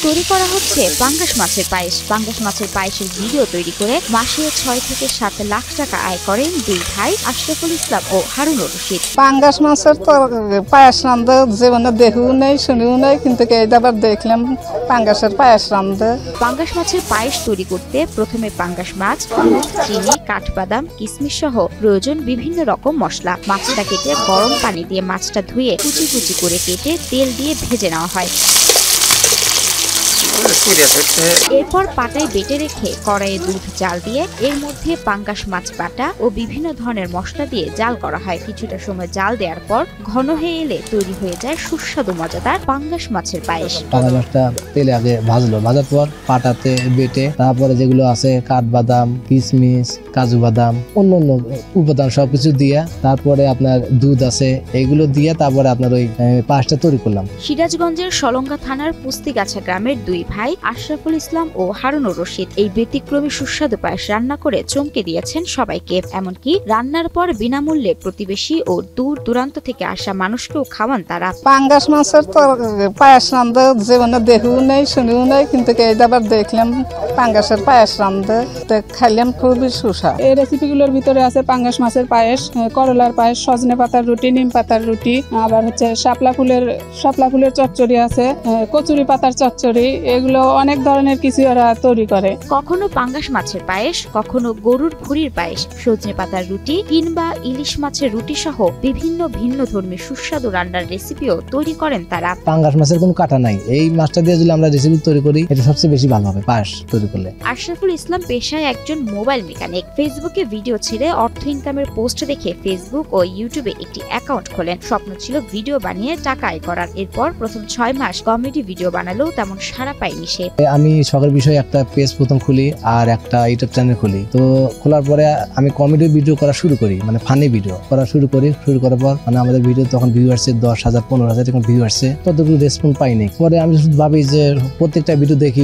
তৈরি করা হচ্ছে পাঙ্গাস মাছের পায়েস। পাঙ্গাস মাছের পায়েসের ভিডিও তৈরি করে মাসে 6 থেকে 7 লাখ টাকা আয় করেন দুই ভাই আশরাফুল ইসলাম ও হারুনুর রশিদ। পাঙ্গাস মাছের তো পায়েস রান্ধে জীবনে দেখিও নেই শুনিও নেই, কিন্তু এইবার দেখলাম পাঙ্গাসের পায়েস রান্ধে। পাঙ্গাস মাছের পায়েস তৈরি করতে প্রথমে পাঙ্গাস মাছ, চিনি, কাঠবাদাম, কিশমিশ সহ প্রয়োজন বিভিন্ন রকম মশলা। মাছটা কেটে গরম পানি দিয়ে মাছটা ধুয়ে কুচি কুচি করে কেটে তেল দিয়ে ভেজে নেওয়া হয়। এরপর পাটায় বেটে রেখে কড়াইয়ে দুধ জাল দিয়ে এর মধ্যে পাঙ্গাস মাছ বাটা ও বিভিন্ন ধরনের মশলা দিয়ে জাল করা হয়। কিছুটা সময় জাল দেওয়ার পর ঘন হয়ে এলে তৈরি হয়ে যায় সুস্বাদু মজাদার পাঙ্গাস মাছের পায়েস। পাঙ্গাস মাছটা তেলে আগে ভাজলো, ভাজার পর পাটাতে বেটে তারপরে যেগুলো আছে কাঠবাদাম, কিশমিশ, কাজু বাদাম, অন্য উপাদান সবকিছু দিয়ে তারপরে আপনার দুধ আছে এগুলো দিয়ে তারপরে আপনার ওই পায়েসটা তৈরি করলাম। সিরাজগঞ্জের সলঙ্গা থানার পুস্তিগাছা গ্রামের দুই ভাই আশরাফুল ইসলাম ও হারুনুর রশিদ এই ব্যতিক্রমী সুস্বাদু পায়েস রান্না করে চমকে দিয়েছেন সবাইকে। এমনকি রান্নার পর বিনামূল্যে প্রতিবেশী ও দূর দূরান্ত থেকে আসা মানুষকেও খাওয়ান তারা। পাঙ্গাস মাছের তো পায়েস রান্ধে জীবনে দেখিও নেই শুনিও নেই, কিন্তু এইবার দেখলাম পাঙ্গাসের পায়েস রান্ধে, খাইলাম খুবই সুস্বাদু। এই রেসিপিগুলোর ভিতরে আছে পাঙ্গাস মাছের পায়েস, করলার পায়েস, সজনে পাতার রুটি, নিম পাতার রুটি, আবার হচ্ছে শাপলা ফুলের চচ্চড়ি আছে, কচুরি পাতার চচ্চড়ি, এগুলো অনেক ধরনের কিছু ওরা তৈরি করে। কখনো পাঙ্গাস মাছের পায়েস, কখনো গরুর ভুঁড়ির পায়েস, সজনে পাতার রুটি কিংবা ইলিশ মাছের রুটি সহ বিভিন্ন ভিন্ন ধর্মী সুস্বাদু রান্নার রেসিপিও তৈরি করেন তারা। পাঙ্গাস মাছের কোনো কাটা নাই, এই মাছটা দিয়ে যদি আমরা রেসিপি তৈরি করি এটা সবচেয়ে বেশি ভালো হবে পায়েস তৈরি করলে। আশরাফুল ইসলাম পেশায় একজন মোবাইল মেকানিক। ফেসবুকে ভিডিও ছেড়ে অর্থ ইনকামের পোস্ট দেখে ফেসবুক ও ইউটিউবে একটি অ্যাকাউন্ট খোলেন। স্বপ্ন ছিল ভিডিও বানিয়ে টাকা আয় করার। এরপর প্রথম 6 মাস কমেডি ভিডিও বানালেও তেমন সাড়া পায়নি সে। আমি শখের বিষয়ে একটা পেজ প্রথম খুলি আর একটা ইউটিউব চ্যানেল খুলি। তো খোলার পরে আমি কমেডি ভিডিও করা শুরু করি, মানে ফানি ভিডিও করা শুরু করার পর মানে আমাদের ভিডিও তখন ভিউ আসছে 10,000 15,000 এরকম ভিউ আসছে, ততটুকু রেসপন্স পাইনি। পরে আমি শুধু ভাবি যে প্রত্যেকটা ভিডিও দেখি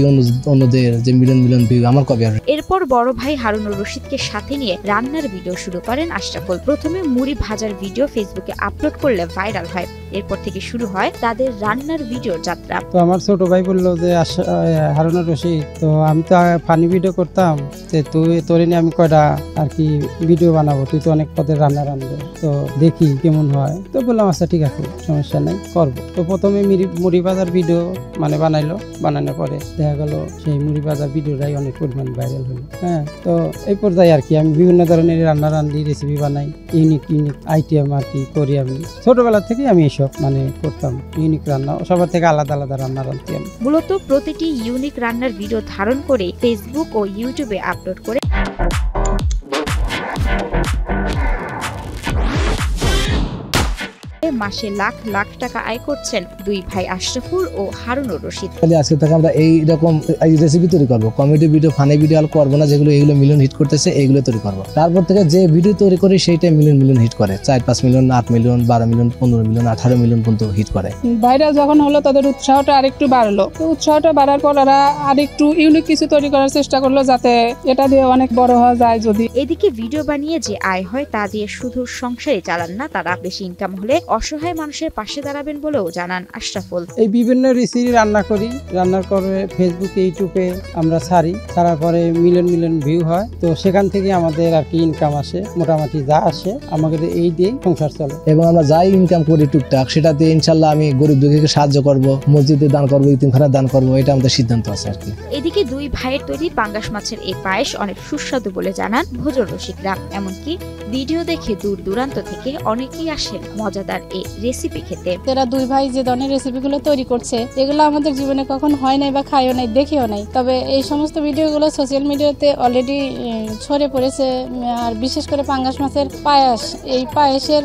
অন্যদের যে মিলিয়ন ভিউ আমার কবে আসবে। এরপর বড় ভাই হারুনুর রশিদকে সাথে নিয়ে রান্নার ভিডিও শুরু করেন আশরাফুল। প্রথমে মুড়ি ভাজার ভিডিও ফেসবুকে আপলোড করলে ভাইরাল হয়। এরপর থেকে শুরু হয় তাদের রান্নার ভিডিও যাত্রা। তো আমার ছোট ভাই বললো যে হারুনুর রশিদ, তো আমি তো ফানি ভিডিও করতাম, যে তোর নিয়ে আমি কয়টা আর কি ভিডিও বানাবো, তুই তো অনেক পদের রান্না রান্ধবে, তো দেখি কেমন হয়। তো বললাম আচ্ছা ঠিক আছে, সমস্যা নেই, করবো। তো প্রথমে মুড়ি ভাজার ভিডিও মানে বানানোর পরে দেখা গেল সেই মুড়ি ভাজার ভিডিওটাই অনেক পরিমাণ ভাইরাল হলো। হ্যাঁ, তো এই পর্যায়ে আর কি আমি বিভিন্ন ধরনের রান্না রেসিপি বানাই, ইউনিক আইটেম আর কি করি। আমি ছোটবেলা থেকে আমি এইসব মানে করতাম, ইউনিক রান্না, সবার থেকে আলাদা রান্না রাঁধতে আমি। মূলত প্রতিটি ইউনিক রান্নার ভিডিও ধারণ করে ফেসবুক ও ইউটিউবে আপলোড করে মাসে লাখ লাখ টাকা আয় করছেন দুই ভাই আশরাফুল ও হারুনুর রশিদ। আজকে থেকে আমরা এইরকম রেসিপি তৈরি করবো, কমেডি ভিডিও, ফানি ভিডিও আর করবো না, যেগুলো এগুলো মিলিয়ন হিট করতেছে এইগুলো তৈরি করবো। তারপর থেকে যে ভিডিও তৈরি করি সেইটাই মিলিয়ন হিট করে, 4-5 million, 8 million, 12 million, 15 million, 18 million পর্যন্ত হিট করে। ভাইরাল যখন হলো তাদের উৎসাহটা আরেকটু বাড়লো। তো উৎসাহটা বাড়ার পর ওরা আরেকটু ইউনিক কিছু তৈরি করার চেষ্টা করলো, যাতে এটা দিয়ে অনেক বড় হওয়া যায়। যদি এদিকে ভিডিও বানিয়ে যে আয় হয় তা দিয়ে শুধু সংসারই চালান না তারা, বেশি ইনকাম হলে অসহায় মানুষের পাশে দাঁড়াবেন বলেও জানান আশরাফুল। এই বিভিন্ন রেসিপি রান্না করি, রান্নার পরে ফেসবুকে ইউটিউবে আমরা ছাড়ার পরে মিলিয়ন ভিউ হয়। তো সেখান থেকে আমাদের আর কি ইনকাম আসে, মোটামুটি যা আসে আমাদের এই দিয়ে সংসার চলে। এবং আমরা যাই ইনকাম করি টুকটাক সেটাতে ইনশাল্লাহ আমি গরিব দুঃখীকে সাহায্য করব, মসজিদে দান করবো, ইতিমখানা দান করবো, এটা আমাদের সিদ্ধান্ত আছে আর কি। এদিকে দুই ভাইয়ের তৈরি পাঙ্গাস মাছের এই পায়েস অনেক সুস্বাদু বলে জানান ভোজন রসিকরা। এমনকি ভিডিও দেখে দূর দূরান্ত থেকে অনেকেই আসেন মজাদার এই রেসিপি খেতে। এরা দুই ভাই যে ধরনের রেসিপিগুলো তৈরি করছে এগুলো আমাদের জীবনে কখন হয় নাই বা খাইও নাই, দেখিও নাই। তবে এই সমস্ত ভিডিওগুলো সোশ্যাল মিডিয়াতে অলরেডি ছড়ে পড়েছে। আর বিশেষ করে পাঙ্গাস মাছের পায়েস, এই পায়েসের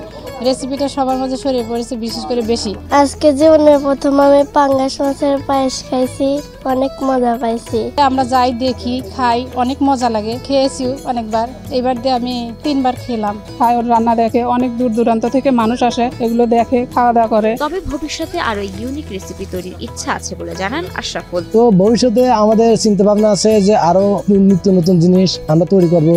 রেসিপিটা সবার মাঝে ছড়িয়ে পড়েছে বিশেষ করে বেশি। আজকে জীবনের প্রথম আমি পাঙ্গাস মাছের পায়েস খাইছি, অনেক মজা পাইছি। আমরা যাই দেখি খাই, অনেক মজা লাগে, খেয়েছিও অনেকবার। এবার দিয়ে আমি 3 বার খেলাম। ওর রান্না দেখে অনেক দূর দূরান্ত থেকে মানুষ আসে, এগুলো দেখে, খাওয়া দাওয়া করে। তবে ভবিষ্যতে আরো ইউনিক রেসিপি তৈরির ইচ্ছা আছে বলে জানান আশরাফুল। তো ভবিষ্যতে আমাদের চিন্তা ভাবনা আছে যে আরো নিত্য নতুন জিনিস আমরা তৈরি করব,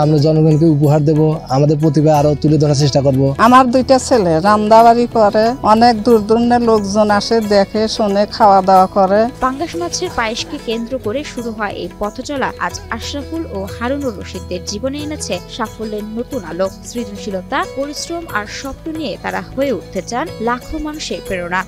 আমরা জনগণকে উপহার দেব, আমাদের প্রতিভা আরো তুলে ধরার চেষ্টা করব। আমার 2টা ছেলে রান্নাবাড়ি করে, অনেক দূর দূরের লোকজন আসে, দেখে শুনে খাওয়া দাওয়া করে। পাঙ্গাস মাছের পায়েসকে কেন্দ্র করে শুরু হয় এই পথচলা আজ আশরাফুল ও হারুনুর রশিদদের জীবনে এনেছে সাফল্যের নতুন আলো। সৃজনশীলতা, পরিশ্রম আর স্বপ্ন নিয়ে তারা হয়ে উঠতে চান লাখো মানুষের প্রেরণা।